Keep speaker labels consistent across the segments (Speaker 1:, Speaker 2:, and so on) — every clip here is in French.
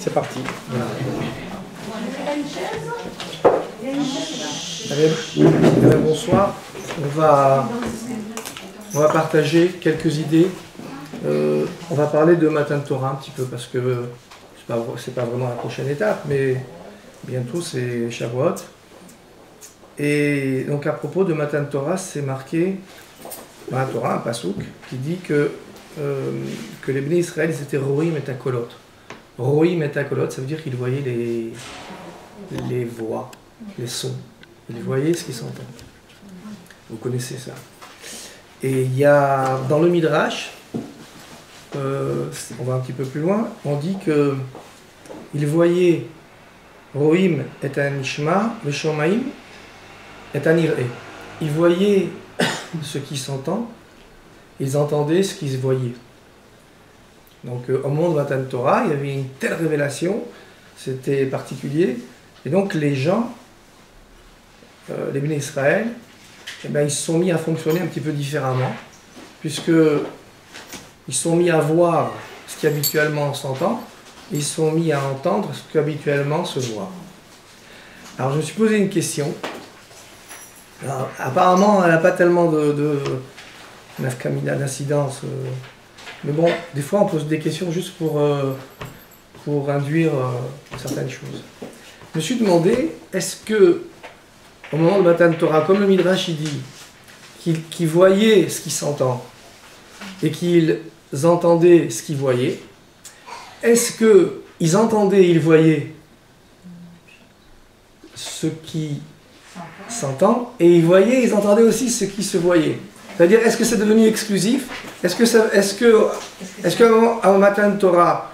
Speaker 1: C'est parti. Voilà. Allez, bonsoir. On va partager quelques idées. On va parler de Matan Torah un petit peu parce que c'est pas vraiment la prochaine étape, mais bientôt c'est Shavuot. Et donc à propos de Matan Torah, c'est marqué dans la Torah, un pasouk, qui dit que les Bnei Israël, ils étaient Roim et Akolot. Roim et Akolot, ça veut dire qu'ils voyaient les voix, les sons. Ils voyaient ce qu'ils s'entendent. Vous connaissez ça. Et il y a, dans le Midrash, on va un petit peu plus loin, on dit qu'ils voyaient Roim et Anishma, le Shomaim et Aniré. Ils voyaient ce qui s'entend, ils entendaient ce qui se voyait. Donc au moment de Matan Torah, il y avait une telle révélation, c'était particulier, et donc les gens, les Bnei Israël, eh bien, ils se sont mis à fonctionner un petit peu différemment, puisqu'ils se sont mis à voir ce qui habituellement s'entend, et ils se sont mis à entendre ce qui habituellement se voit. Alors je me suis posé une question. Alors, apparemment, elle n'a pas tellement d'incidence. Mais bon, des fois, on pose des questions juste pour induire certaines choses. Je me suis demandé, est-ce que, au moment de Matan Torah, comme le Midrash il dit, qu'ils voyaient ce qui s'entend et qu'ils entendaient ce qu'ils voyaient, est-ce qu'ils entendaient et ils voyaient ce qui s'entend, et ils voyaient, ils entendaient aussi ce qui se voyait. C'est-à-dire, est-ce que c'est devenu exclusif? Est-ce qu'à Matan Torah,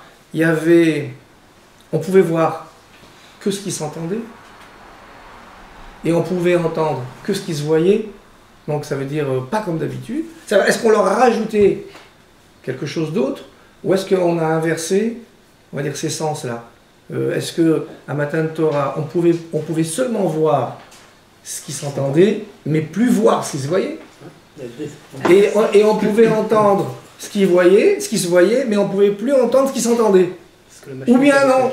Speaker 1: on pouvait voir que ce qui s'entendait, et on pouvait entendre que ce qui se voyait, donc ça veut dire pas comme d'habitude. Est-ce qu'on leur a rajouté quelque chose d'autre, ou est-ce qu'on a inversé, on va dire, ces sens-là? Est-ce qu'à Matan Torah, on pouvait seulement voir ce qui s'entendait, mais plus voir ce qui se voyait. Et on pouvait entendre ce qui se voyait, mais on ne pouvait plus entendre ce qui s'entendait. Ou bien non.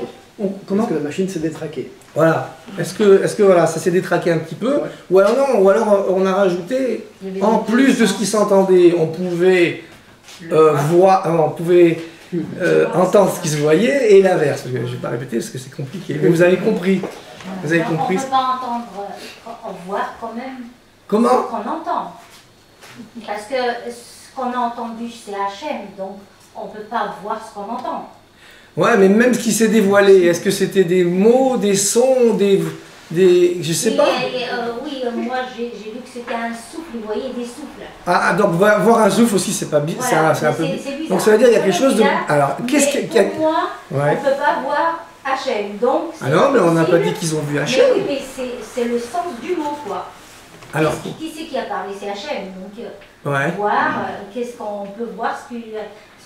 Speaker 1: Comment?
Speaker 2: Parce que la machine s'est détraquée.
Speaker 1: Voilà. Est-ce que voilà, ça s'est détraqué un petit peu? Ouais. Ou alors non, ou alors on a rajouté, en plus de ce qui s'entendait, on pouvait on pouvait entendre ce qui se voyait, et l'inverse. Je ne vais pas répéter parce que c'est compliqué, mais vous avez compris. Vous avez compris?
Speaker 3: On ne peut pas entendre, voir quand même.
Speaker 1: Comment?
Speaker 3: Ce qu'on entend. Parce que ce qu'on a entendu, c'est Hachem, donc on ne peut pas voir ce qu'on entend.
Speaker 1: Ouais, mais même ce qui s'est dévoilé, est-ce que c'était des mots, des sons, je sais pas.
Speaker 3: Oui, moi j'ai vu que c'était un souffle, vous voyez, des souffles.
Speaker 1: Ah, donc voir un souffle aussi, c'est pas bien.
Speaker 3: Voilà,
Speaker 1: c'est un peu. Donc ça veut dire qu'il y a quelque chose de. Alors, qu'est-ce qu'il y a?
Speaker 3: Pour moi, on ne peut pas voir Hachem, donc...
Speaker 1: Ah non, mais on n'a pas dit qu'ils ont vu Hachem.
Speaker 3: Mais oui, mais c'est le sens du mot, quoi.
Speaker 1: Alors...
Speaker 3: Qui c'est qui a parlé? C'est Hachem, donc
Speaker 1: ouais.
Speaker 3: Voir, qu'est-ce qu'on peut voir, ce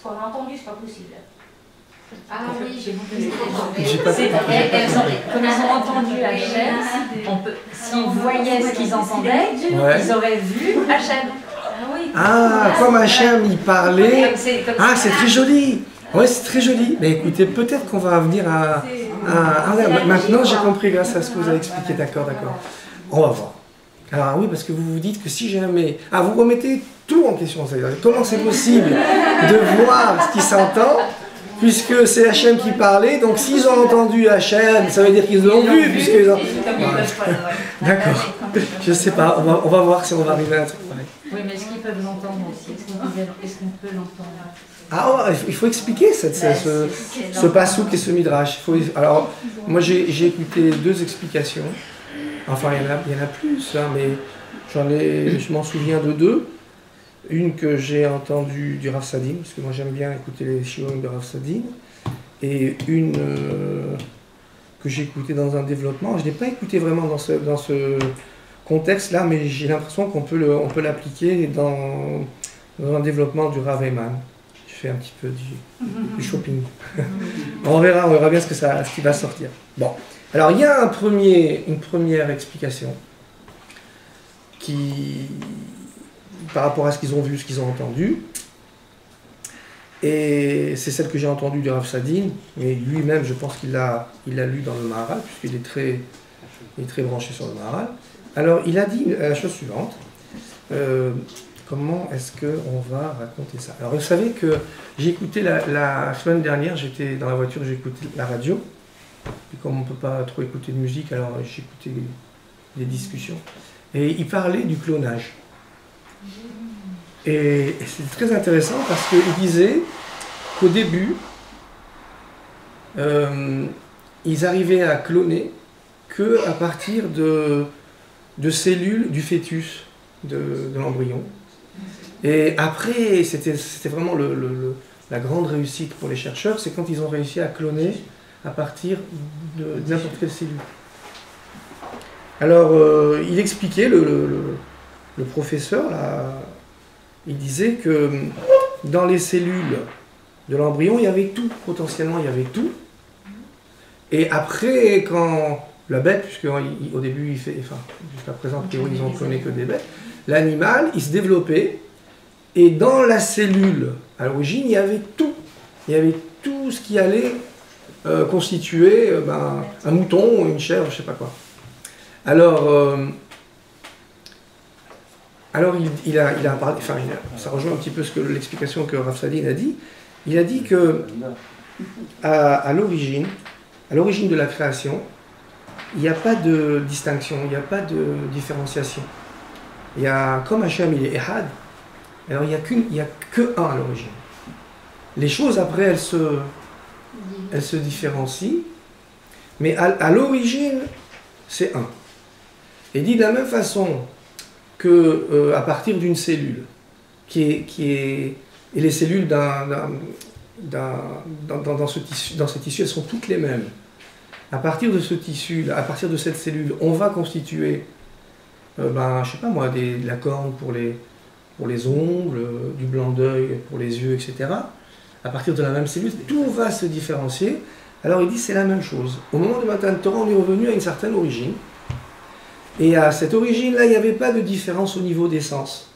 Speaker 3: qu'on a entendu, c'est pas possible.
Speaker 4: Ah oui, j'ai compris.
Speaker 5: Comme ils ont entendu Hachem, s'ils voyaient ce qu'ils entendaient, ils auraient vu Hachem.
Speaker 1: Ah, comme Hachem, il parlait... Ah, c'est très joli. Oui, c'est très joli. Mais écoutez, peut-être qu'on va venir à maintenant, j'ai compris grâce à ce que vous avez expliqué. D'accord. On va voir. Alors oui, parce que vous vous dites que si jamais... Ah, vous remettez tout en question. Comment c'est possible de voir ce qui s'entend, puisque c'est Hachem qui parlait, donc s'ils ont entendu Hachem, ça veut dire qu'ils l'ont vu, puisqu'ils ont... D'accord. Je sais pas, on va voir si on va arriver à un truc pareil.
Speaker 5: Oui, mais est-ce qu'ils peuvent l'entendre aussi? Est-ce qu'on peut l'entendre?
Speaker 1: Ah, il faut expliquer ce pasouk et ce midrash. Alors, moi j'ai écouté deux explications. Enfin, il y en a plus, hein, mais je m'en souviens de deux. Une que j'ai entendue du Rav Sadim, parce que moi j'aime bien écouter les shiurim de Rav Sadim, et une que j'ai écoutée dans un développement. Je ne l'ai pas écoutée vraiment dans ce contexte-là, mais j'ai l'impression qu'on peut l'appliquer dans un développement du Rav Eiman. Je fais un petit peu du shopping. On verra bien ce qui va sortir. Bon, alors il y a une première explication par rapport à ce qu'ils ont vu, ce qu'ils ont entendu. Et c'est celle que j'ai entendue de Rav Sadin, mais lui-même, je pense qu'il l'a lu dans le Maharal, puisqu'il est très branché sur le Maharal. Alors, il a dit la chose suivante. Comment est-ce qu'on va raconter ça? Alors, vous savez que j'ai écouté la semaine dernière, j'étais dans la voiture, j'ai écouté la radio. Et comme on ne peut pas trop écouter de musique, alors j'ai écouté des discussions. Et il parlait du clonage. Et c'est très intéressant parce qu'il disait qu'au début, ils arrivaient à cloner qu'à partir de cellules du fœtus, de l'embryon. Et après, c'était vraiment la grande réussite pour les chercheurs, c'est quand ils ont réussi à cloner à partir de n'importe quelle cellule. Alors, il expliquait, le professeur, là, il disait que dans les cellules de l'embryon, il y avait tout, potentiellement il y avait tout. Et après, quand la bête, puisqu'au début, jusqu'à présent, ils n'ont cloné que des bêtes, l'animal, il se développait, et dans la cellule, à l'origine, il y avait tout. Il y avait tout ce qui allait constituer un mouton, une chèvre, je ne sais pas quoi. Alors il a parlé, ça rejoint un petit peu l'explication que Rav Sadin a dit. Il a dit que à l'origine de la création, il n'y a pas de distinction, il n'y a pas de différenciation. Il y a, comme Hachem il est Ehad, alors il n'y a que un à l'origine. Les choses après elles se différencient, mais à l'origine c'est un. Et dit de la même façon que à partir d'une cellule, et les cellules dans ce tissu, elles sont toutes les mêmes. À partir de ce tissu, à partir de cette cellule, on va constituer, je sais pas moi, de la corne pour les ongles, du blanc d'œil pour les yeux, etc. À partir de la même cellule, tout va se différencier. Alors il dit c'est la même chose. Au moment de Matan Torah, on est revenu à une certaine origine. Et à cette origine-là, il n'y avait pas de différence au niveau des sens.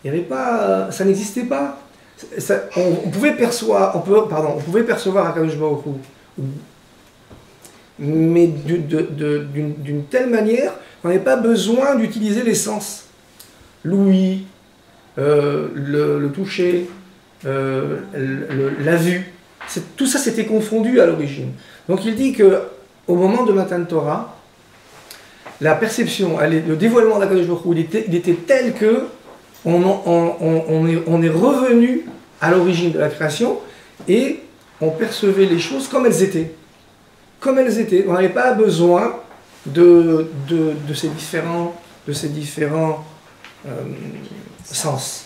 Speaker 1: Il n'y avait pas, ça n'existait pas. On pouvait percevoir Akadosh Baruch Hu, mais d'une telle manière qu'on n'avait pas besoin d'utiliser les sens. L'ouïe, le toucher, la vue. Tout ça s'était confondu à l'origine. Donc il dit qu'au moment de Matan Torah, la perception, le dévoilement d'Akadosh Baruch Hu, il était tel que on est revenu à l'origine de la création et on percevait les choses comme elles étaient. Comme elles étaient. On n'avait pas besoin de ces différents sens.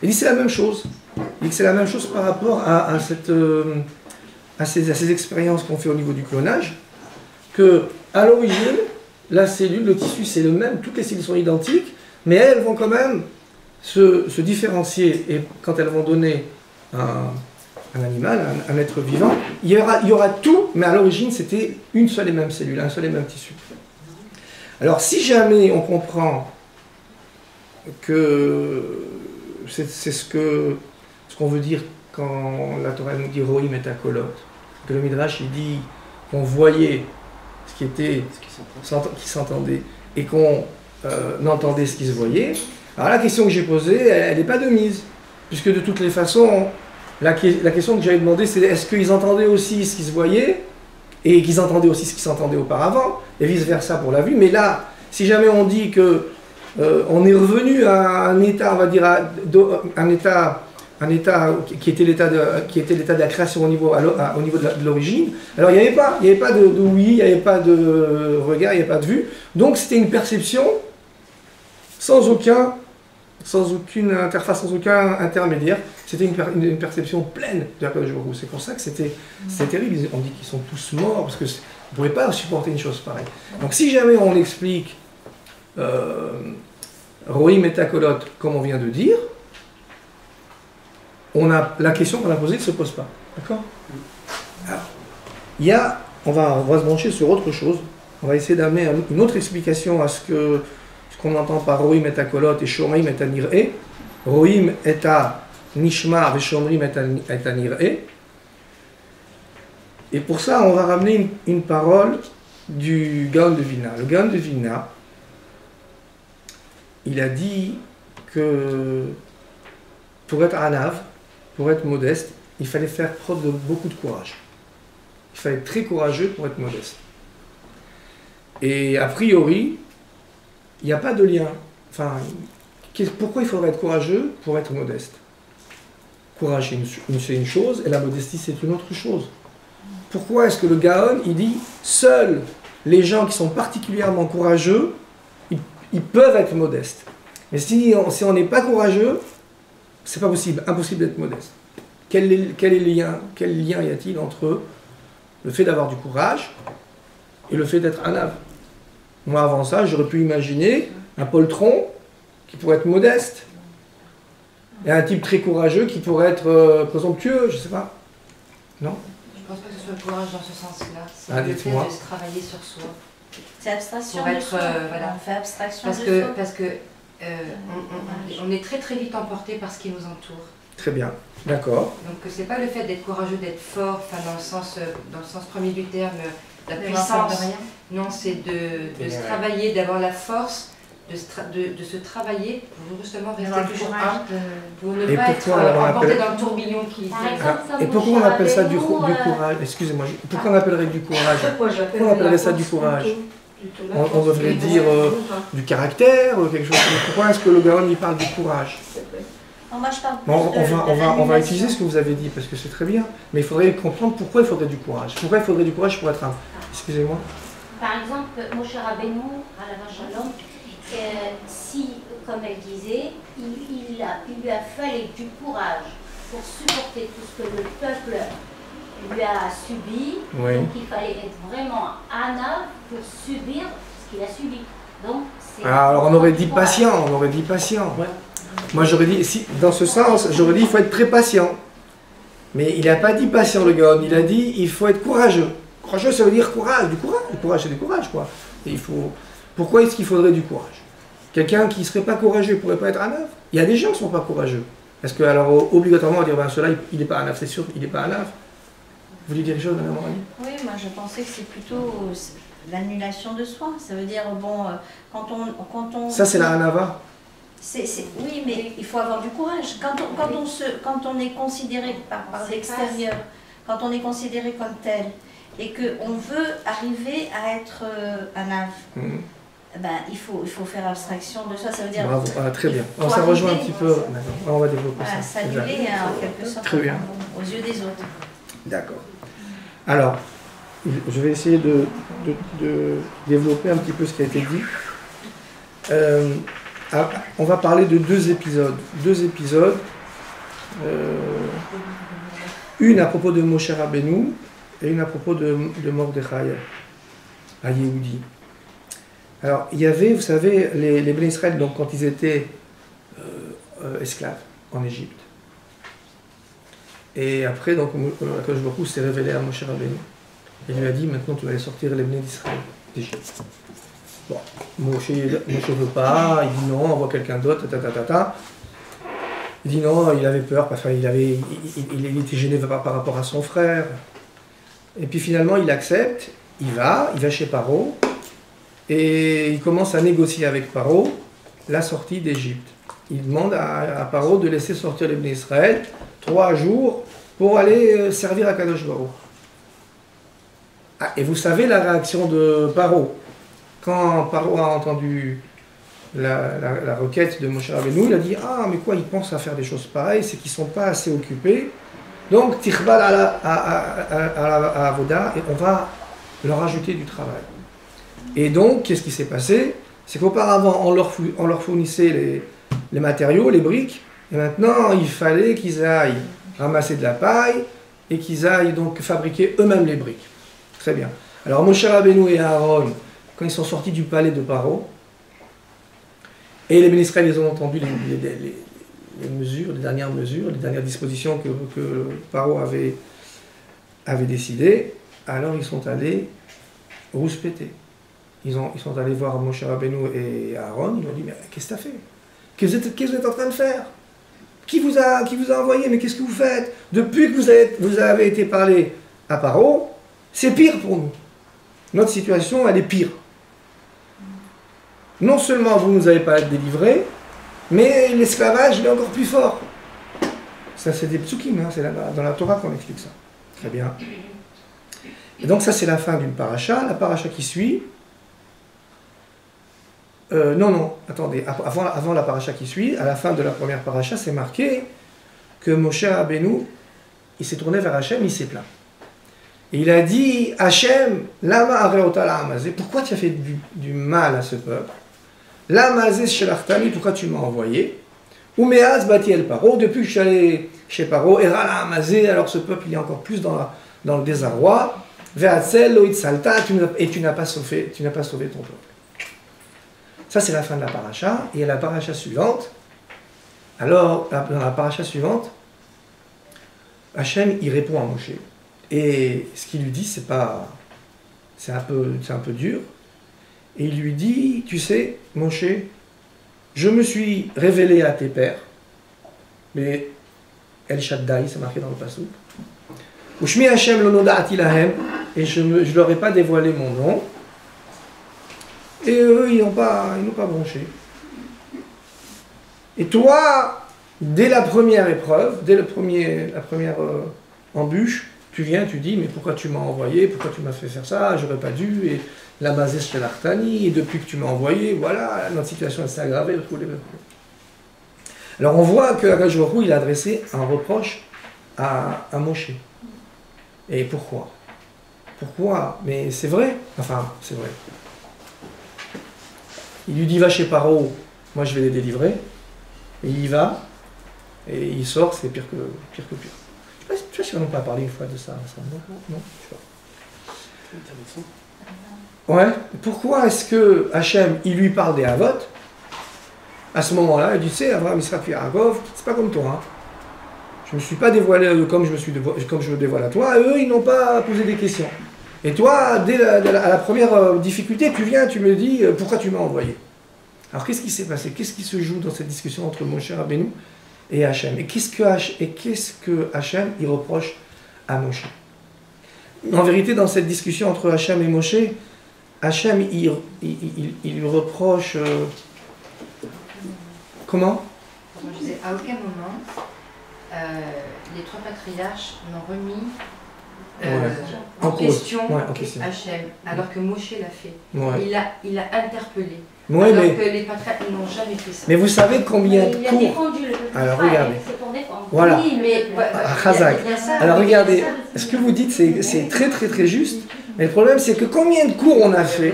Speaker 1: Il dit c'est la même chose. Il dit que c'est la même chose par rapport à ces expériences qu'on fait au niveau du clonage, que à l'origine, la cellule, le tissu, c'est le même, toutes les cellules sont identiques, mais elles vont quand même se différencier, et quand elles vont donner un animal, un être vivant, il y aura tout, mais à l'origine, c'était une seule et même cellule, un seul et même tissu. Alors, si jamais on comprend que c'est ce qu'on veut dire quand la Torah nous dit Rohim et Akolot, que le Midrash il dit qu'on voyait ce qui s'entendait et qu'on entendait ce qui se voyait. Alors la question que j'ai posée, elle n'est pas de mise, puisque de toutes les façons, la question que j'avais demandé, c'est est-ce qu'ils entendaient aussi ce qui se voyait et qu'ils entendaient aussi ce qui s'entendait auparavant, et vice-versa pour la vue. Mais là, si jamais on dit que on est revenu à un état, on va dire, un état qui était l'état de la création au niveau de l'origine. Alors il n'y avait pas de oui, il n'y avait pas de regard, il n'y avait pas de vue. Donc c'était une perception sans aucune interface, sans aucun intermédiaire. C'était une perception pleine de Akadosh Baruch Hu. C'est pour ça que c'était terrible. On dit qu'ils sont tous morts parce que on ne pouvait pas supporter une chose pareille. Donc si jamais on l'explique Rohim et Akolot, comme on vient de dire, la question qu'on a posée ne se pose pas. D'accord? Alors, on va se brancher sur autre chose. On va essayer d'amener une autre explication à ce qu'on entend par Rohim et Akolot et Shomaim et Nir'e. Rohim est à Nishma veshomrim et anir'e. Et pour ça, on va ramener une parole du Gaon de Vilna. Le Gaon de Vilna, il a dit que pour être anav, pour être modeste, il fallait faire preuve de beaucoup de courage. Il fallait être très courageux pour être modeste. Et a priori, il n'y a pas de lien. Enfin, pourquoi il faudrait être courageux pour être modeste? Courage, c'est une chose, et la modestie, c'est une autre chose. Pourquoi est-ce que le Gaon, il dit, seuls les gens qui sont particulièrement courageux, ils peuvent être modestes. Mais si on n'est pas courageux, c'est pas possible, impossible d'être modeste. Quel lien y a-t-il entre le fait d'avoir du courage et le fait d'être anav? Moi, avant ça, j'aurais pu imaginer un poltron qui pourrait être modeste, et un type très courageux qui pourrait être présomptueux, je sais pas. Non?
Speaker 4: Je pense pas que ce soit le courage dans ce sens-là. C'est
Speaker 1: Ah,
Speaker 4: le fait
Speaker 1: dites-moi.
Speaker 4: de se travailler sur soi.
Speaker 2: C'est abstraction
Speaker 4: Pour
Speaker 2: de
Speaker 4: être,
Speaker 2: soi.
Speaker 4: voilà.
Speaker 2: On fait abstraction
Speaker 4: Parce
Speaker 2: de
Speaker 4: que,
Speaker 2: soi.
Speaker 4: on est très très vite emporté par ce qui nous entoure.
Speaker 1: Très bien, d'accord.
Speaker 4: Donc c'est pas le fait d'être courageux, d'être fort, enfin dans le sens premier du terme, la
Speaker 2: De
Speaker 4: puissance.
Speaker 2: n'en faire de rien.
Speaker 4: Non, c'est de se travailler, d'avoir la force de se travailler pour justement
Speaker 2: D'avoir
Speaker 4: rester
Speaker 2: le
Speaker 4: toujours
Speaker 2: courage
Speaker 4: un,
Speaker 2: de...
Speaker 4: pour ne
Speaker 1: Et
Speaker 4: pas être
Speaker 1: pourquoi alors on
Speaker 4: emporté
Speaker 1: appelle-
Speaker 4: dans le tourbillon qui...
Speaker 3: Par exemple, comme
Speaker 1: Et pourquoi on
Speaker 3: Moshe
Speaker 1: appelle ça du
Speaker 3: Rabbeinu,
Speaker 1: courage? Excusez-moi, pourquoi on appellerait du courage?
Speaker 6: Pourquoi je l'appelle
Speaker 1: On appellerait
Speaker 6: la
Speaker 1: ça du
Speaker 6: force
Speaker 1: courage.
Speaker 6: plutôt la
Speaker 1: On
Speaker 6: force
Speaker 1: devrait
Speaker 6: plutôt.
Speaker 1: dire du caractère, quelque chose. Pourquoi est-ce que le Gaon il parle du courage?
Speaker 2: Non, moi, je parle plus
Speaker 1: Bon,
Speaker 2: de
Speaker 1: on va
Speaker 2: l'annulation.
Speaker 1: utiliser ce que vous avez dit parce que c'est très bien, mais il faudrait comprendre pourquoi il faudrait du courage. Pourquoi il faudrait du courage pour être un. Excusez-moi.
Speaker 3: Par exemple, Moshe Rabbeinu, à la Shalom, si, comme elle disait, il lui a fallu du courage pour supporter tout ce que le peuple lui a subi.
Speaker 1: Oui.
Speaker 3: Donc il fallait être vraiment anav pour subir ce qu'il a subi. Donc, c'est
Speaker 1: Alors on aurait dit
Speaker 3: du courage.
Speaker 1: patient, on aurait dit patient. Moi j'aurais dit, si, dans ce sens, j'aurais dit il faut être très patient. Mais il n'a pas dit patient le Gaon, il a dit il faut être courageux. Courageux ça veut dire courage, du courage. Le courage c'est du courage quoi. Et il faut... Pourquoi est-ce qu'il faudrait du courage? Quelqu'un qui ne serait pas courageux ne pourrait pas être anav? Il y a des gens qui ne sont pas courageux. Est-ce que alors obligatoirement on va dire ben cela il n'est pas anav, c'est sûr, il n'est pas anav? Vous voulez dire quelque chose, Madame Morani?
Speaker 2: Oui, moi je pensais que c'est plutôt l'annulation de soi. Ça veut dire, bon, quand on...
Speaker 1: Ça c'est la anava.
Speaker 2: Oui, mais il faut avoir du courage. Quand on est considéré par l'extérieur, quand on est considéré comme tel, et qu'on veut arriver à être anav, ben, il faut faire abstraction de soi. Ça veut dire...
Speaker 1: Bravo, ah, très bien.
Speaker 2: faut
Speaker 1: Ça rejoint un
Speaker 2: arriver,
Speaker 1: petit peu. D'accord. On va développer
Speaker 2: voilà,
Speaker 1: ça.
Speaker 2: s'annuler en quelque sorte
Speaker 1: Très bien.
Speaker 2: aux yeux des autres.
Speaker 1: D'accord. Alors, je vais essayer de développer un petit peu ce qui a été dit. On va parler de deux épisodes. Une à propos de Moshe Rabbeinu et une à propos de Mordechai, à Yehudi. Alors, il y avait, vous savez, les Bnei Israël, donc quand ils étaient esclaves en Égypte. Et après, donc, Akadosh Baruch Hu s'est révélé à Moshe Rabbeinu. Il lui a dit, maintenant tu vas aller sortir les Bnei d'Israël d'Égypte. Bon, Moshe ne veut pas, il dit non, envoie quelqu'un d'autre, Il dit non, il avait peur, enfin, il était gêné par rapport à son frère. Et puis finalement, il accepte, il va chez Paro, et il commence à négocier avec Paro la sortie d'Égypte. Il demande à Paro de laisser sortir les Bnei Israël 3 jours pour aller servir à Kadosh Baruch. Ah, et vous savez la réaction de Paro. Quand Paro a entendu la requête de Moshe Rabbeinu, il a dit « Ah, mais quoi, ils pensent à faire des choses pareilles, c'est qu'ils ne sont pas assez occupés. Donc, tichbal à Avoda, et on va leur ajouter du travail. » Et donc, qu'est-ce qui s'est passé? C'est qu'auparavant, on leur fournissait les matériaux, les briques, et maintenant, il fallait qu'ils aillent ramasser de la paille, et qu'ils aillent donc fabriquer eux-mêmes les briques. Très bien. Alors, Moshe Rabbeinu et Aaron, quand ils sont sortis du palais de Paro, et les Bnei Israël, ils ont entendu les mesures, les dernières dispositions que Paro avait décidées, alors ils sont allés rouspéter. Ils sont allés voir Moshe Rabbeinu et Aaron, ils ont dit, mais qu'est-ce que tu as fait? Qu'est-ce que vous êtes en train de faire? qui vous a envoyé? Mais qu'est-ce que vous faites? Depuis que vous avez été parlé à Paro, c'est pire pour nous. Notre situation, elle est pire. Non seulement vous ne nous avez pas délivrés, mais l'esclavage, il est encore plus fort. Ça, c'est des psukim, hein, c'est dans la Torah qu'on explique ça. Très bien. Et donc ça, c'est la fin d'une paracha. La paracha qui suit... non, attendez. Avant la paracha qui suit, à la fin de la première paracha, c'est marqué que Moshe Rabbeinu, il s'est tourné vers Hachem, il s'est plaint. Et il a dit, Hachem, lama areota la amazé, pourquoi tu as fait du mal à ce peuple? La amazé shelachtani, pourquoi tu m'as envoyé? Ou meaz bati el paro, depuis que je suis allé chez Paro, era la amazé, alors ce peuple il est encore plus dans le désarroi. Ve'atzel lo itzalta, et tu n'as pas sauvé ton peuple. Ça c'est la fin de la paracha, et la paracha suivante. Alors, dans la paracha suivante, Hachem il répond à Moshe. Et ce qu'il lui dit, c'est un peu dur. Et il lui dit, tu sais, Moshe, je me suis révélé à tes pères, mais El Shaddai, c'est marqué dans le passouk. Ushmi Hashem lo noda'ati lahem, et je leur ai pas dévoilé mon nom. Et eux, ils n'ont pas bronché. Et toi, dès la première épreuve, dès la première embûche, tu viens, tu dis, mais pourquoi tu m'as envoyé, pourquoi tu m'as fait faire ça, j'aurais pas dû, et la basée chez l'Artani, et depuis que tu m'as envoyé, voilà, notre situation s'est aggravée. Alors on voit que Akadosh Baruch Hu, il a adressé un reproche à Moshe. Et pourquoi? Pourquoi? Mais c'est vrai, enfin, c'est vrai. Il lui dit, va chez Paro, moi je vais les délivrer, et il y va, et il sort, c'est pire que pire. Je ne sais pas si on n'a pas parlé une fois de ça ensemble. Non, je sais pas. Ouais. Pourquoi est-ce que Hachem, il lui parle des Havot? À ce moment-là, il dit, tu sais, Abraham, Yitzhak, Yaakov, c'est pas comme toi. Hein. Je ne me suis pas dévoilé comme je me dévoile à toi. Eux, ils n'ont pas posé des questions. Et toi, à la première difficulté, tu viens, tu me dis, pourquoi tu m'as envoyé? Alors, qu'est-ce qui s'est passé? Qu'est-ce qui se joue dans cette discussion entre Moshe Rabbeinu et Hachem? Et qu'est-ce que Hachem il reproche à Moshe? En vérité, dans cette discussion entre Hachem et Moshe, Hachem il lui reproche comment?
Speaker 4: Je disais, à aucun moment les trois patriarches n'ont remis en question Hachem, alors que Moshe l'a fait. Ouais. Il a interpellé.
Speaker 1: Ouais, alors
Speaker 4: que les patriarches n'ont jamais fait ça.
Speaker 1: Mais vous savez combien de cours... Alors regardez. Voilà.
Speaker 3: Oui, mais...
Speaker 1: Chazak. Alors regardez, ce que vous dites c'est très très très juste. Mais le problème c'est que combien de cours on a fait,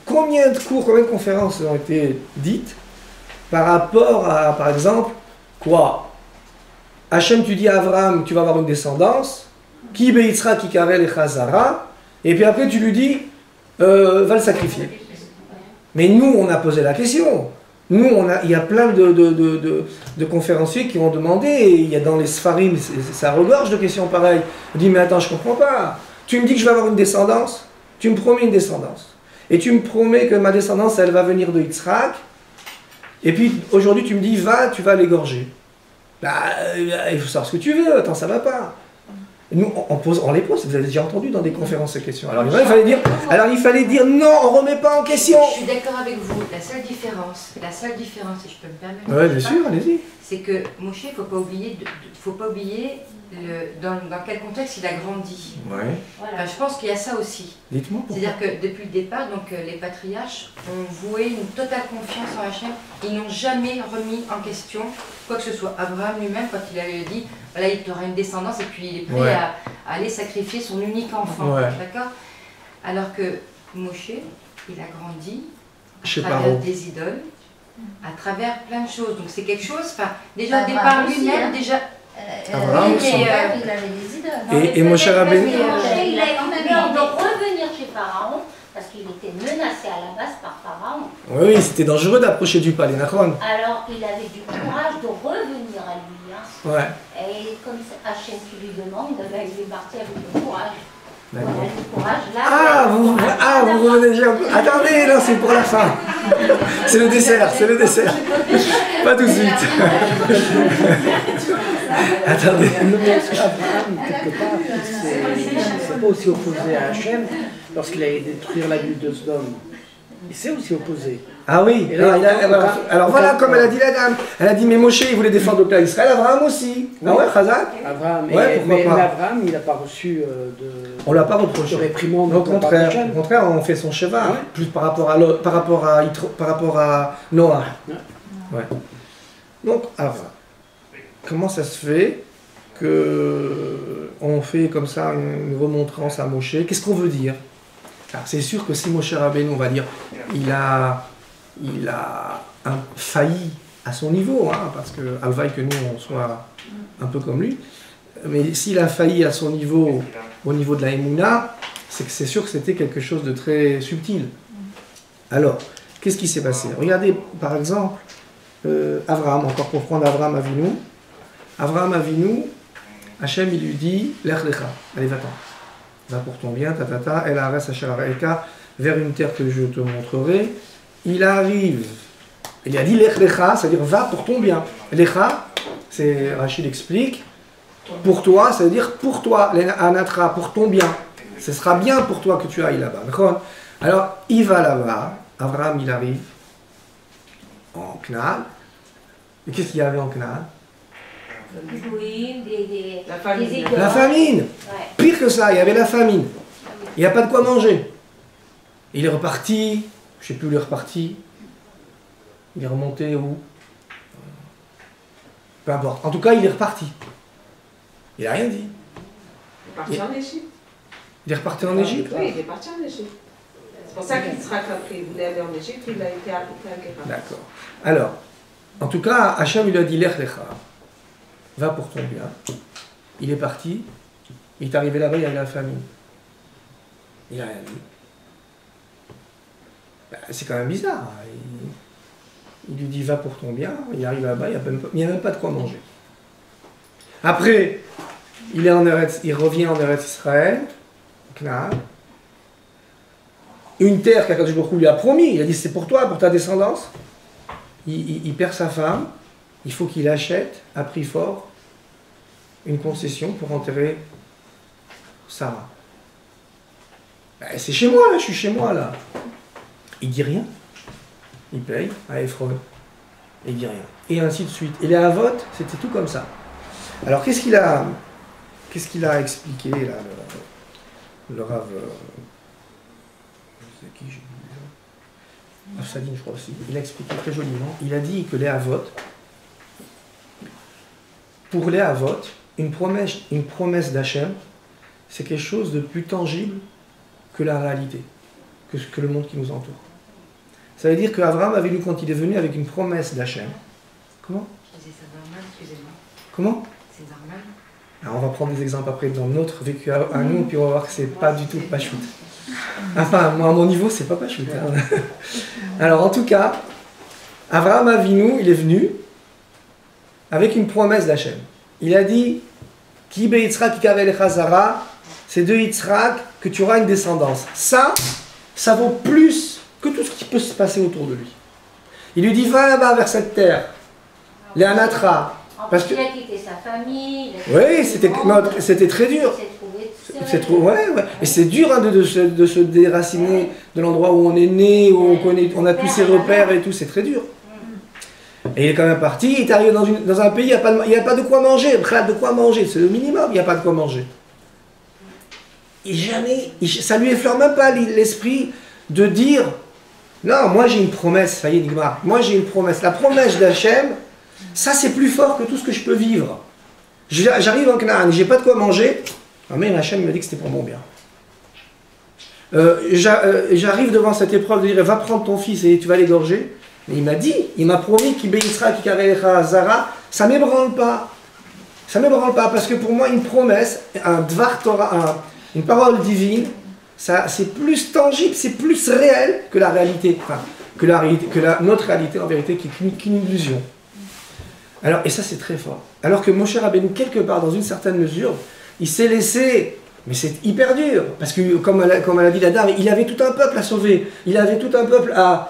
Speaker 1: combien de conférences ont été dites par rapport à, par exemple, quoi? Hachem, tu dis à Abraham, tu vas avoir une descendance, Ki Beitzra, Ki Karel et Chazara, et puis après tu lui dis, va le sacrifier. Mais nous, on a posé la question. Nous, il y a plein de conférenciers qui ont demandé, et il y a dans les Sfarim, ça regorge de questions pareilles. On dit, mais attends, je ne comprends pas. Tu me dis que je vais avoir une descendance, tu me promets une descendance. Et tu me promets que ma descendance, elle va venir de Yitzhak, et puis aujourd'hui tu me dis, va, tu vas l'égorger. Bah, il faut savoir ce que tu veux, attends, ça va pas. Nous, on les pose, vous avez déjà entendu dans des conférences ces questions. Alors il fallait dire non, on ne remet pas en question.
Speaker 4: Je suis d'accord avec vous. La seule différence, si je peux me permettre,
Speaker 1: ouais, bien sûr, allez-y.
Speaker 4: C'est que Moshe, il ne faut pas oublier dans quel contexte il a grandi.
Speaker 1: Ouais.
Speaker 4: Voilà. Enfin, je pense qu'il y a ça aussi.
Speaker 1: Dites-moi pourquoi.
Speaker 4: C'est-à-dire que depuis le départ, donc, les patriarches ont voué une totale confiance en Hachem. Ils n'ont jamais remis en question quoi que ce soit. Abraham lui-même, quand il avait dit, voilà, il aura une descendance et puis il est prêt à aller sacrifier son unique enfant. Ouais. D'accord? Alors que Moshe, il a grandi à travers des idoles, à travers plein de choses. Donc c'est quelque chose, déjà au départ lui-même, déjà...
Speaker 1: Abraham,
Speaker 2: il avait des idoles.
Speaker 1: Et Moshe Rabbeinu.
Speaker 3: Il a eu peur de revenir chez Pharaon, parce qu'il était menacé à la base par Pharaon.
Speaker 1: Oui, c'était dangereux d'approcher du palais, d'accord?
Speaker 3: Alors il avait du courage de revenir à lui. Hein.
Speaker 1: Ouais.
Speaker 3: Et comme Hachem qui lui demande, il est parti avec le courage. Voilà, le courage
Speaker 1: vous
Speaker 3: là.
Speaker 1: revenez déjà. Attendez, non, c'est pour la fin. C'est le dessert, Pas tout de suite. Attendez.
Speaker 6: Abraham, quelque part, c'est pas aussi opposé à Hachem lorsqu'il a détruire la ville de Sodome. Il s'est aussi opposé.
Speaker 1: Ah oui, alors voilà, comme elle a dit la dame. Elle a dit, mais Moshe, il voulait défendre le peuple d'Israël, Abraham aussi.
Speaker 6: Oui.
Speaker 1: Ah ouais, Chazak.
Speaker 6: Abraham,
Speaker 1: Ouais,
Speaker 6: mais
Speaker 1: pourquoi pas.
Speaker 6: Abraham, il n'a pas reçu
Speaker 1: On l'a pas reproché.
Speaker 6: de réprimande.
Speaker 1: Au contraire, on fait son cheval,
Speaker 6: Ouais.
Speaker 1: plus par rapport à Noah. Ouais. Donc, alors, comment ça se fait que on fait comme ça une remontrance à Moshe? Qu'est-ce qu'on veut dire? Alors, c'est sûr que si Moshe Rabbeinu, on va dire, il a failli à son niveau, hein, parce que alvaï que nous on soit un peu comme lui, mais s'il a failli à son niveau, au niveau de la Emouna, c'est que c'est sûr que c'était quelque chose de très subtil. Alors, qu'est-ce qui s'est passé? Regardez, par exemple, Abraham, encore pour prendre Abraham Avinu. Abraham Avinu, Hachem, il lui dit, Lech lecha, allez, va-t'en. Va pour ton bien, tatata, el haaretz asher araeka, vers une terre que je te montrerai. Il arrive, il a dit Lech lecha, c'est-à-dire va pour ton bien. Lecha, c'est, Rachid explique, pour toi, ça veut dire pour toi, anatra, pour ton bien. Ce sera bien pour toi que tu ailles là-bas. D'accord? Alors, il va là-bas, Abraham, il arrive en Canaan. Et qu'est-ce qu'il y avait en Canaan?
Speaker 3: Oui,
Speaker 7: La famine.
Speaker 3: des
Speaker 1: La famine.
Speaker 3: Ouais.
Speaker 1: Pire que ça, il y avait la famine. Il n'y a pas de quoi manger. Il est reparti, je ne sais plus où il est reparti. Il est remonté où? Peu importe. En tout cas, il est reparti. Il n'a rien dit.
Speaker 7: Il est parti en Égypte.
Speaker 1: Il est reparti en Égypte.
Speaker 7: Oui, il est parti en Égypte. C'est pour ça qu'il sera après. Il voulait aller en Égypte, il a été à Guérin.
Speaker 1: D'accord. Alors, en tout cas, Hachem lui a dit Lech lecha, va pour ton bien. Il est parti. Il est arrivé là-bas, il y avait la famine. Il n'a rien dit. Ben, c'est quand même bizarre. Il lui dit va pour ton bien. Il arrive là-bas, il n'y a même pas de quoi manger. Après, il revient en Eretz Israël, Canaan. Une terre qu'Akadosh Baruch Hu lui a promis. Il a dit c'est pour toi, pour ta descendance. Il perd sa femme. Il faut qu'il achète à prix fort une concession pour enterrer Sarah. Ben, c'est chez moi là, je suis chez moi là. Il dit rien. Il paye à Ephron. Il dit rien. Et ainsi de suite. Et les Havot, c'était tout comme ça. Alors qu'est-ce qu'il a expliqué là, le Rav, je sais qui j'ai dit, Rav Sadine, je crois aussi. Il a expliqué très joliment. Il a dit que les Havot, pour les Havot, une promesse d'Hachem, c'est quelque chose de plus tangible que la réalité, que le monde qui nous entoure. Ça veut dire qu'Abraham avait lu quand il est venu avec une promesse d'Hachem. Comment?
Speaker 4: C'est normal, excusez-moi.
Speaker 1: Comment?
Speaker 4: C'est normal.
Speaker 1: Alors on va prendre des exemples après dans notre vécu à nous, puis on va voir que c'est pas du tout pachout. Enfin, moi à mon niveau, c'est pas pachout. Hein. Alors en tout cas, Abraham Avinu, il est venu avec une promesse d'Hachem. Il a dit Ki be Yitzhak ikavel chazara, c'est de Yitzhak que tu auras une descendance. Ça vaut plus que tout ce qui peut se passer autour de lui. Il lui dit va là-bas vers cette terre, les Anatra. Parce que...
Speaker 3: Il a quitté sa famille.
Speaker 1: Oui, c'était très dur. Ouais. Et c'est dur hein, de se déraciner de l'endroit où on est né, où on a tous ses repères et tout, c'est très dur. Et il est quand même parti, il est arrivé dans un pays, il n'y a pas de quoi manger, c'est le minimum, il n'y a pas de quoi manger. Et jamais, ça lui effleure même pas l'esprit de dire, non, moi j'ai une promesse, ça y est, Nigmar, moi j'ai une promesse, la promesse d'Hachem, ça c'est plus fort que tout ce que je peux vivre. J'arrive en Canaan, j'ai pas de quoi manger, mais Hachem m'a dit que c'était pour mon bien. J'arrive devant cette épreuve de dire, va prendre ton fils et tu vas l'égorger. Mais il m'a promis qu'il béissera, qu'il carrera Zara, ça ne m'ébranle pas. Ça ne m'ébranle pas, parce que pour moi, une promesse, un Dvar Torah, une parole divine, c'est plus tangible, c'est plus réel que la réalité. Enfin, notre réalité, en vérité, qui est qu'une illusion. Alors, et ça, c'est très fort. Alors que Moshe Rabbeinu, quelque part, dans une certaine mesure, il s'est laissé, mais c'est hyper dur, parce que, comme elle a dit la dame, il avait tout un peuple à sauver, il avait tout un peuple à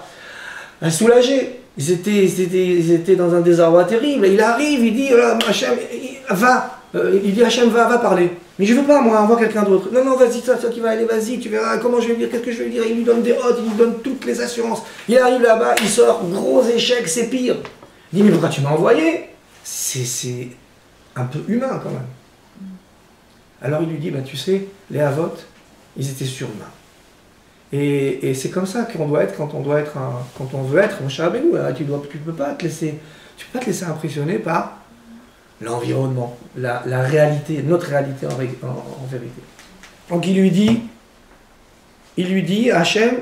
Speaker 1: soulager. Ils étaient dans un désarroi terrible. Et il arrive, il dit, Hachem, va. Il dit, Hachem, va parler. Mais je veux pas, moi, envoie quelqu'un d'autre. Non, non, vas-y, toi qui vas aller, vas-y, tu verras comment je vais dire, qu'est-ce que je vais lui dire. Il lui donne des hôtes, il lui donne toutes les assurances. Il arrive là-bas, il sort, gros échec, c'est pire. Il dit, mais pourquoi tu m'as envoyé? C'est un peu humain quand même. Alors il lui dit, tu sais, les Havot, ils étaient surhumains. Et c'est comme ça qu'on doit être quand on veut être Moshe Rabbeinu. Tu peux pas te laisser impressionner par l'environnement, la réalité, notre réalité en vérité. Donc il lui dit, Hachem,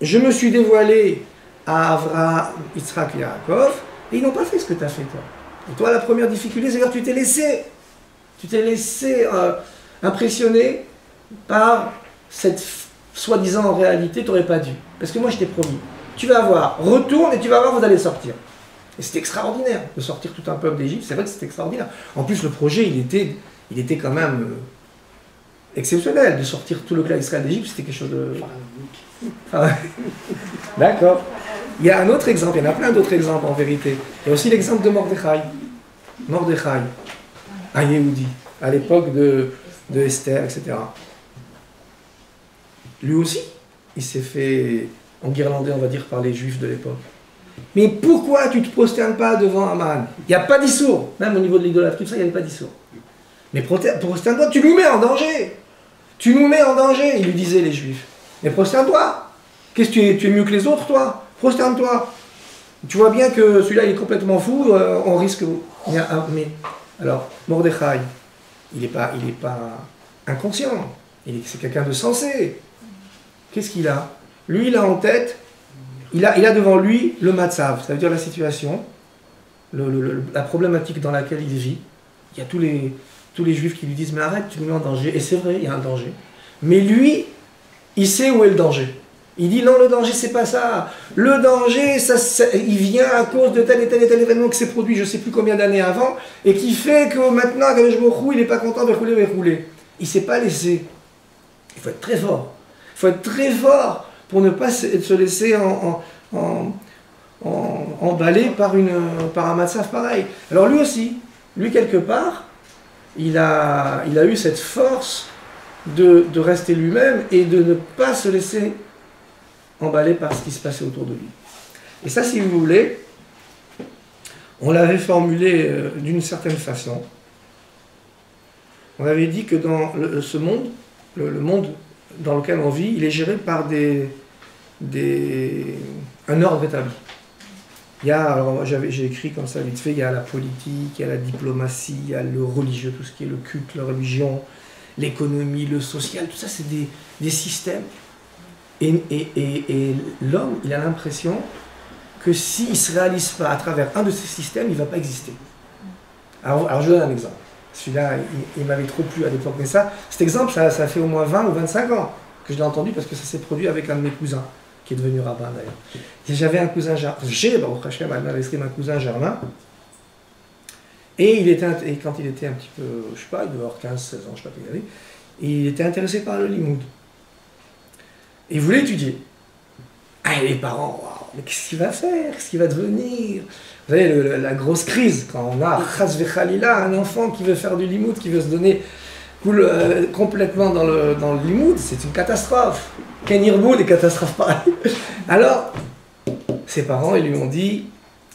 Speaker 1: je me suis dévoilé à Avraham, Yitzhak et Yaakov, et ils n'ont pas fait ce que tu as fait toi. Et toi, la première difficulté, c'est que tu t'es laissé impressionner par cette soi-disant réalité, tu n'aurais pas dû. Parce que moi, je t'ai promis, tu vas voir, retourne et tu vas voir, vous allez sortir. Et c'était extraordinaire de sortir tout un peuple d'Égypte, c'est vrai que c'était extraordinaire. En plus, le projet, il était quand même exceptionnel. De sortir tout le clan d'Israël d'Égypte, c'était quelque chose de... D'accord. Il y a un autre exemple, il y en a plein d'autres exemples en vérité. Il y a aussi l'exemple de Mordechai. Mordechai, un Yehudi, à l'époque de Esther, etc. Lui aussi, il s'est fait enguirlander, on va dire, par les Juifs de l'époque. Mais pourquoi tu ne te prosternes pas devant Aman? Il n'y a pas d'issour. Même au niveau de l'idolâtrie, tout ça, il n'y a pas d'issour. Mais prosterne-toi, tu nous mets en danger. Tu nous mets en danger, ils lui disaient les Juifs. Mais prosterne-toi. Qu'est-ce que tu es mieux que les autres, toi? Prosterne-toi. Tu vois bien que celui-là, il est complètement fou, on risque... Mais, alors, Mordechai, il n'est pas inconscient. C'est quelqu'un de sensé. Qu'est-ce qu'il a? Lui, il a en tête... Il a devant lui le matzav, ça veut dire la situation, la problématique dans laquelle il vit. Il y a tous les juifs qui lui disent « Mais arrête, tu nous mets en danger. » Et c'est vrai, il y a un danger. Mais lui, il sait où est le danger. Il dit « Non, le danger, c'est pas ça. Le danger, il vient à cause de tel et tel et tel événement qui s'est produit je ne sais plus combien d'années avant, et qui fait que maintenant, il n'est pas content de rouler. Il ne s'est pas laissé. Il faut être très fort. Il faut être très fort pour ne pas se laisser emballer par un matzav pareil. Alors lui aussi, quelque part, il a eu cette force de rester lui-même et de ne pas se laisser emballer par ce qui se passait autour de lui. Et ça, si vous voulez, on l'avait formulé d'une certaine façon. On avait dit que dans ce monde, le monde dans lequel on vit, il est géré par un ordre établi. Alors j'ai écrit comme ça vite fait, il y a la politique, il y a la diplomatie, il y a le religieux, tout ce qui est le culte, la religion, l'économie, le social, tout ça c'est des systèmes. Et l'homme, il a l'impression que s'il ne se réalise pas à travers un de ces systèmes, il ne va pas exister. Alors je donne un exemple. Celui-là, il m'avait trop plu à l'époque. Mais cet exemple, ça fait au moins 20 ou 25 ans que je l'ai entendu parce que ça s'est produit avec un de mes cousins, qui est devenu rabbin d'ailleurs. J'avais un cousin Germain, un cousin Germain, et quand il était un petit peu, je sais pas, il devait avoir 15-16 ans, je sais pas quelle année, il était intéressé par le limoud. Et il voulait étudier. Et les parents, wow, mais qu'est-ce qu'il va faire? Qu'est-ce qu'il va devenir? Vous savez, la grosse crise, quand on a Chas v'Chalila, un enfant qui veut faire du limoud, qui veut se donner complètement dans le limoud, c'est une catastrophe. Ken Yirbo, des catastrophes pareilles. Alors, ses parents, ils lui ont dit,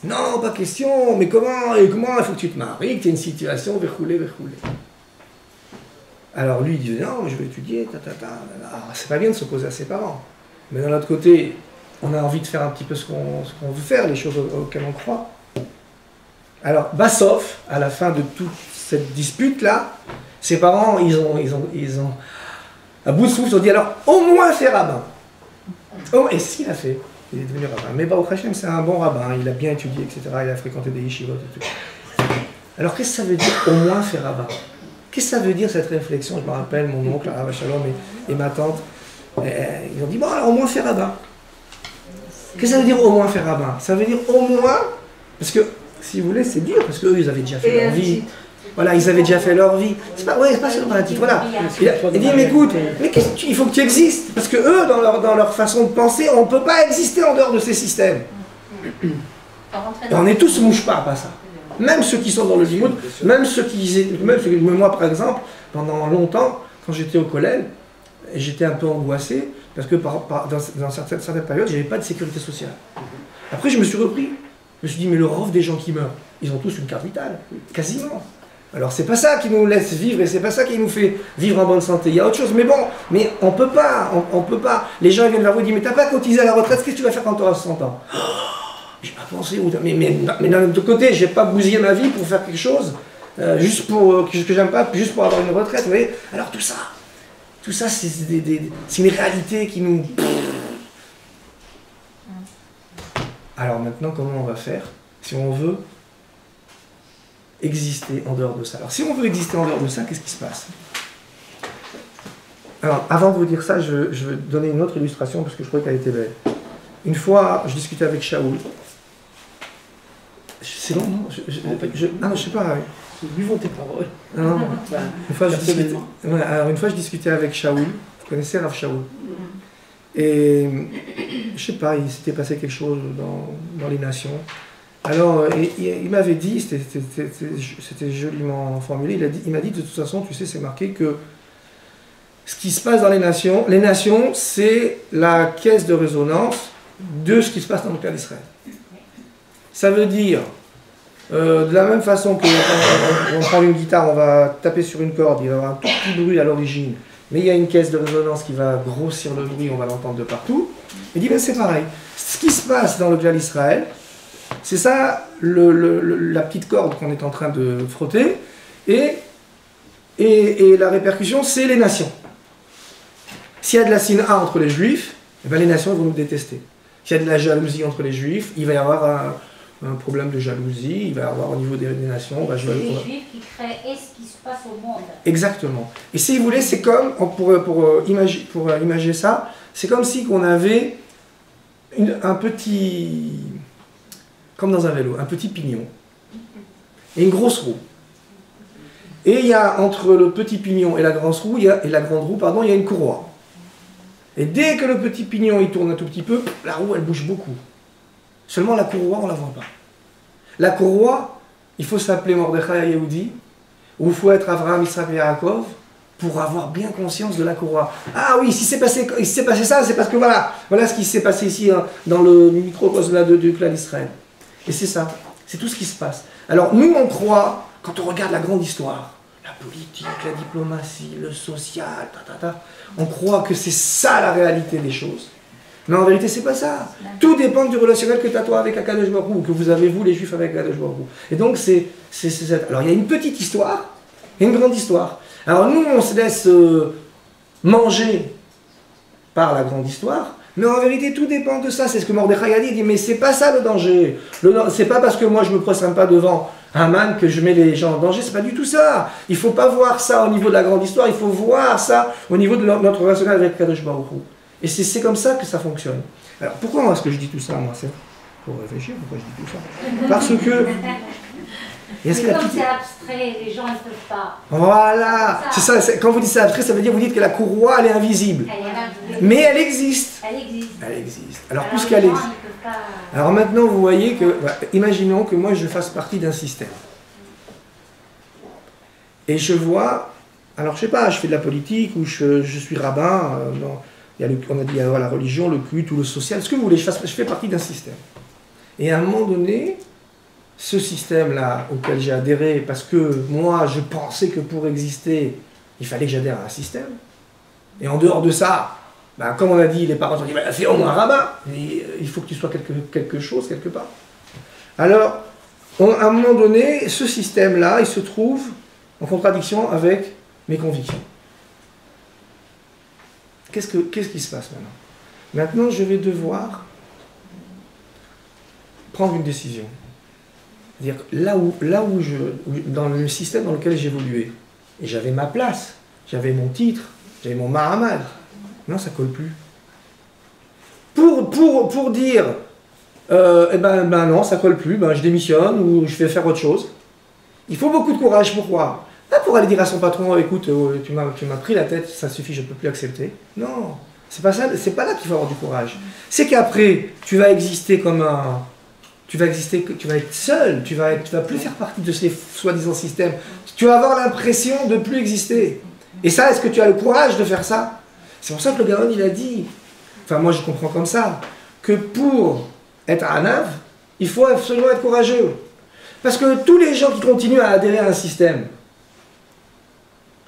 Speaker 1: non, pas question, mais comment il faut que tu te maries, que tu aies une situation, verroulé. Alors lui, il dit, non, je vais étudier, c'est pas bien de s'opposer à ses parents. Mais d'un autre côté, on a envie de faire un petit peu ce qu'on veut faire, les choses auxquelles on croit. Alors, Bassof, à la fin de toute cette dispute-là, ses parents, ils ont à bout de souffle, ils ont dit, alors, au moins fais rabbin. Oh, et ce qu'il a fait, il est devenu rabbin. Mais Baruch Hashem, c'est un bon rabbin, il a bien étudié, etc., il a fréquenté des yeshivot et tout. Alors, qu'est-ce que ça veut dire, au moins faire rabbin? Qu'est-ce que ça veut dire, cette réflexion? Je me rappelle, mon oncle, Arav Shalom, et ma tante, ils ont dit, bon, alors, au moins faire rabbin. Qu'est-ce que ça veut dire, au moins faire rabbin? Ça veut dire, au moins, parce que, si vous voulez, c'est dur, parce qu'eux, ils avaient déjà fait leur vie. Voilà, ils avaient déjà fait leur vie. C'est pas seulement un titre, voilà. Il dit, mais écoute, il faut que tu existes. Parce que eux, dans leur façon de penser, on ne peut pas exister en dehors de ces systèmes. Et on est tous mouche-pape à ça. Même ceux qui sont dans le limoud, même ceux qui... moi, par exemple, pendant longtemps, quand j'étais au collège, j'étais un peu angoissé, parce que dans certaines périodes, je n'avais pas de sécurité sociale. Après, je me suis repris. Je me suis dit, mais le rove des gens qui meurent, ils ont tous une carte vitale, quasiment. Alors, c'est pas ça qui nous laisse vivre, et c'est pas ça qui nous fait vivre en bonne santé. Il y a autre chose, mais bon, mais on peut pas, on peut pas. Les gens viennent vers vous et disent, mais t'as pas cotisé à la retraite, qu'est-ce que tu vas faire quand tu auras 60 ans? J'ai pas pensé, mais d'un autre côté, j'ai pas bousillé ma vie pour faire quelque chose, juste pour, que j'aime pas, juste pour avoir une retraite, vous voyez. Alors tout ça, c'est une réalité qui nous... Alors maintenant, comment on va faire si on veut exister en dehors de ça? Alors si on veut exister en dehors de ça, qu'est-ce qui se passe? Alors avant de vous dire ça, je vais donner une autre illustration parce que je trouvais qu'elle était belle. Une fois, je discutais avec Shaoul. C'est long, non? Non, je sais pas.
Speaker 6: Buvons tes paroles.
Speaker 1: Non, une fois, je discutais avec Shaoul. Vous connaissez Rav Shaoul? Et je sais pas, il s'était passé quelque chose dans les nations. Alors, il m'avait dit, c'était joliment formulé, il m'a dit de toute façon, tu sais, c'est marqué que ce qui se passe dans les nations, c'est la caisse de résonance de ce qui se passe dans le cas d'Israël. Ça veut dire, de la même façon que on prend une guitare, on va taper sur une corde, il va y avoir un tout petit bruit à l'origine, mais il y a une caisse de résonance qui va grossir le bruit, on va l'entendre de partout. Il dit, ben c'est pareil. Ce qui se passe dans le cas d'Israël, c'est ça, la petite corde qu'on est en train de frotter, et la répercussion, c'est les nations. S'il y a de la sina entre les juifs, eh ben les nations vont nous détester. S'il y a de la jalousie entre les juifs, il va y avoir un problème de jalousie, il va y avoir au niveau des nations...
Speaker 3: C'est les juifs qui créent ce qui se passe au monde.
Speaker 1: Exactement. Et si vous voulez, c'est comme, pour imaginer ça, c'est comme si on avait un petit... Comme dans un vélo, un petit pignon et une grosse roue. Et il y a entre le petit pignon et la grande roue, il y a une courroie. Et dès que le petit pignon il tourne un tout petit peu, la roue elle bouge beaucoup. Seulement la courroie on la voit pas. La courroie, il faut s'appeler Mordechai Yehudi, ou il faut être Avraham, Isaac et Yaakov pour avoir bien conscience de la courroie. Ah oui, si s'est passé ça, c'est parce que voilà ce qui s'est passé ici hein, dans le microcosme du clan d'Israël. Et c'est ça, c'est tout ce qui se passe. Alors nous on croit, quand on regarde la grande histoire, la politique, la diplomatie, le social, on croit que c'est ça la réalité des choses. Mais en vérité c'est pas ça. Tout dépend du relationnel que tu as toi avec Akadosh Baruch Hu, ou que vous avez vous les juifs avec Akadosh Baruch Hu. Et donc c'est alors il y a une petite histoire et une grande histoire. Alors nous on se laisse manger par la grande histoire. Mais en vérité, tout dépend de ça. C'est ce que Mordechai a dit. Il dit, mais c'est pas ça le danger. C'est pas parce que moi je me prosterne pas devant Haman que je mets les gens en danger. C'est pas du tout ça. Il faut pas voir ça au niveau de la grande histoire. Il faut voir ça au niveau de notre relationnel avec Kadosh Baruch Hu. Et c'est comme ça que ça fonctionne. Alors pourquoi est-ce que je dis tout ça, moi? C'est pour réfléchir. Pourquoi je dis tout ça? Parce que
Speaker 3: comme c'est abstrait, les gens ne peuvent pas.
Speaker 1: Voilà, c'est ça. Quand vous dites c'est abstrait, ça veut dire que vous dites que la courroie elle est invisible. Mais elle existe. Elle existe. Alors puisqu'elle existe. Alors maintenant vous voyez que, imaginons que moi je fasse partie d'un système. Et je vois, alors je sais pas, je fais de la politique ou je suis rabbin. On a dit la religion, le culte ou le social, ce que vous voulez. Je fais partie d'un système. Et à un moment donné. Ce système-là auquel j'ai adhéré, parce que moi, je pensais que pour exister, il fallait que j'adhère à un système. Et en dehors de ça, comme on a dit, les parents ont dit, c'est au moins un rabbin, il faut que tu sois quelque chose, quelque part. Alors, à un moment donné, ce système-là, il se trouve en contradiction avec mes convictions. Qu'est-ce qui se passe maintenant? Maintenant, je vais devoir prendre une décision. C'est-à-dire là où dans le système dans lequel j'évoluais, et j'avais ma place, j'avais mon titre, j'avais mon mahamad, non, ça colle plus. Pour dire, non, ça colle plus, je démissionne ou je vais faire autre chose. Il faut beaucoup de courage, pourquoi? Pas pour aller dire à son patron, écoute, tu m'as pris la tête, ça suffit, je ne peux plus accepter. Non, c'est pas ça, c'est pas là qu'il faut avoir du courage. C'est qu'après, tu vas exister comme un... tu vas être seul, tu vas plus faire partie de ces soi-disant systèmes. Tu vas avoir l'impression de plus exister. Et ça, est-ce que tu as le courage de faire ça? C'est pour ça que le Gaon, il a dit, enfin moi je comprends comme ça, que pour être Anav, il faut absolument être courageux. Parce que tous les gens qui continuent à adhérer à un système,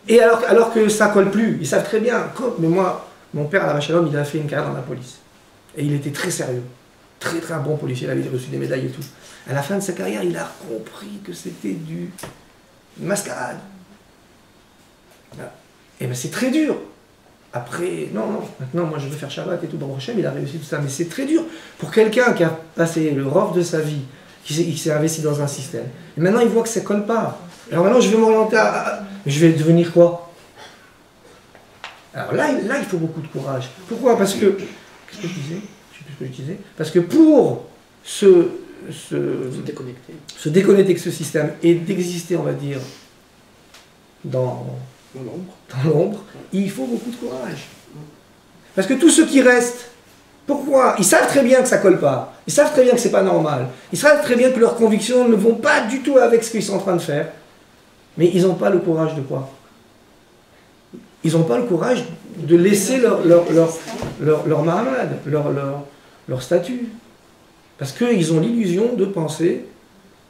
Speaker 1: et alors que ça colle plus, ils savent très bien, mais moi, mon père à la Vachalom, il a fait une carrière dans la police. Et il était très sérieux, très très bon policier, il avait reçu des médailles et tout. À la fin de sa carrière, il a compris que c'était une mascarade. Et bien c'est très dur. Après, non, maintenant moi je veux faire Shabbat et tout, dans Hachem, il a réussi tout ça, mais c'est très dur pour quelqu'un qui a passé le rof de sa vie, qui s'est investi dans un système. Et maintenant il voit que ça ne colle pas. Alors maintenant je vais m'orienter je vais devenir quoi? Alors là, il faut beaucoup de courage. Pourquoi? Parce que, qu'est-ce que je disais? Je sais plus ce que je disais. Parce que pour se déconnecter de ce système et d'exister, on va dire, dans l'ombre, il faut beaucoup de courage. Parce que tous ceux qui restent, pourquoi? Ils savent très bien que ça ne colle pas. Ils savent très bien que ce n'est pas normal. Ils savent très bien que leurs convictions ne vont pas du tout avec ce qu'ils sont en train de faire. Mais ils n'ont pas le courage de quoi? Ils n'ont pas le courage de laisser leur mahamad, leur statut. Parce qu'ils ont l'illusion de penser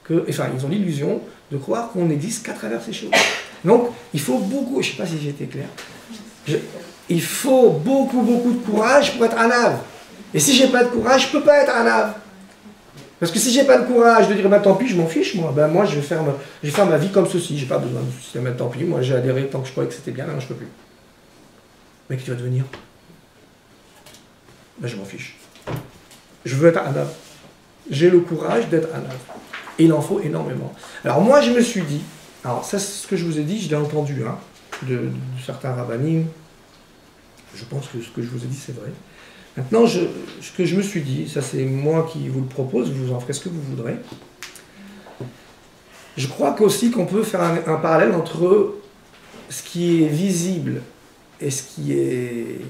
Speaker 1: ils ont l'illusion de croire qu'on n'existe qu'à travers ces choses. Donc, il faut beaucoup, je ne sais pas si j'ai été clair, il faut beaucoup de courage pour être Anav. Et si j'ai pas de courage, je ne peux pas être Anav. Parce que si j'ai pas le courage de dire, bah, tant pis, je m'en fiche, moi, ben, moi je vais faire ma vie comme ceci, j'ai pas besoin de ce système, tant pis, moi j'ai adhéré tant que je croyais que c'était bien, maintenant je peux plus. Mais qui va devenir? Ben, je m'en fiche. Je veux être Anav. J'ai le courage d'être Anav. Et il en faut énormément. Alors moi je me suis dit, alors ça c'est ce que je vous ai dit, je l'ai entendu hein, de certains rabbinim, je pense que ce que je vous ai dit c'est vrai. Maintenant, ce que je me suis dit, ça c'est moi qui vous le propose, vous en ferez ce que vous voudrez. Je crois qu'aussi qu'on peut faire un parallèle entre ce qui est visible et ce qui est